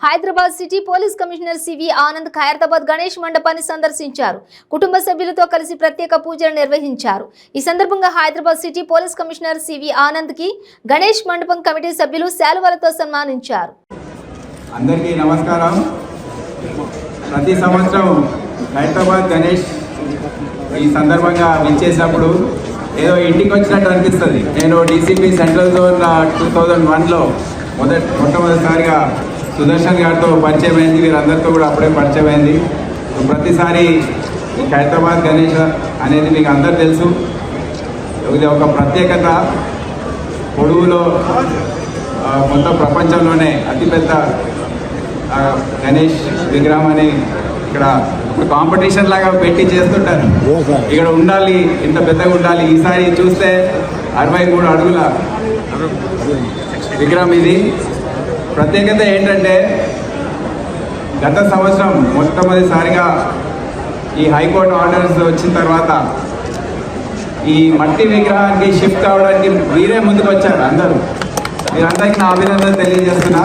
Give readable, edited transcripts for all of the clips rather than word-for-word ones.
Hyderabad city police commissioner CV Anand Khairatabad Ganesh మండపాన్ని సందర్శించారు. కుటుంబ సభ్యులతో కలిసి ప్రత్యేక పూజలు నిర్వహించారు. ఈ సందర్భంగా Hyderabad city police commissioner CV Anand కి గణేష్ మండపం కమిటీ సభ్యులు శాలువాలతో సన్మానించారు. అందరికీ నమస్కారం. ప్రతి సంవత్సరం హైదరాబాద్ గణేష్ ఈ సందర్భంగా విచ్చేసినప్పుడు ఏదో ఇంటికి వచ్చినట్టు అనిపిస్తుంది. నేను డీసీపీ సెంట్రల్ జోన్ 2001లో మొట్టమొదటిసారిగా సుదర్శన్ గారితో పరిచయం అయింది. వీరందరితో కూడా అప్పుడే పరిచయం అయింది. ప్రతిసారి ఈ హైదరాబాద్ గణేష్ అనేది మీకు అందరు తెలుసు. ఇది ఒక ప్రత్యేకత. పొడుగులో మొత్తం ప్రపంచంలోనే అతిపెద్ద గణేష్ విగ్రహం అని ఇక్కడ కాంపిటీషన్ లాగా పెట్టి చేస్తుంటారు. ఇక్కడ ఉండాలి, ఇంత పెద్దగా ఉండాలి. ఈసారి చూస్తే 63 అడుగుల విగ్రహం. ఇది ప్రత్యేకత ఏంటంటే గత సంవత్సరం మొట్టమొదటిసారిగా ఈ హైకోర్టు ఆర్డర్స్ వచ్చిన తర్వాత ఈ మట్టి విగ్రహానికి షిఫ్ట్ కావడానికి వీరే ముందుకు వచ్చారు. అందరూ మీరందరికీ నా అభినందనలు తెలియజేస్తున్నా.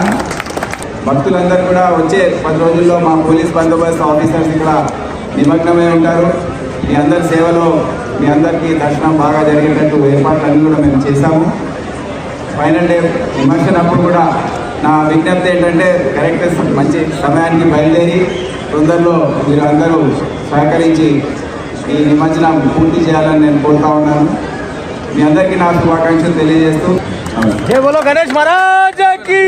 భక్తులందరూ కూడా వచ్చే 10 రోజుల్లో మా పోలీస్ బందోబస్తు ఆఫీసర్స్ ఇక్కడ నిమగ్నమై ఉంటారు. మీ అందరి సేవలో మీ అందరికీ దర్శనం బాగా జరిగేటట్టు ఏర్పాట్లన్నీ కూడా మేము చేశాము. ఫైనల్ డే విమర్శనప్పుడు కూడా నా విజ్ఞప్తి ఏంటంటే కరెక్ట్ మంచి సమయానికి బయలుదేరి తొందరలో మీరు అందరూ సహకరించి ఈ నిమజ్జనం పూర్తి చేయాలని నేను కోరుతా ఉన్నాను. మీ అందరికీ నా శుభాకాంక్షలు తెలియజేస్తూ జై బోలో గణేష్ మహారాజ్ కి.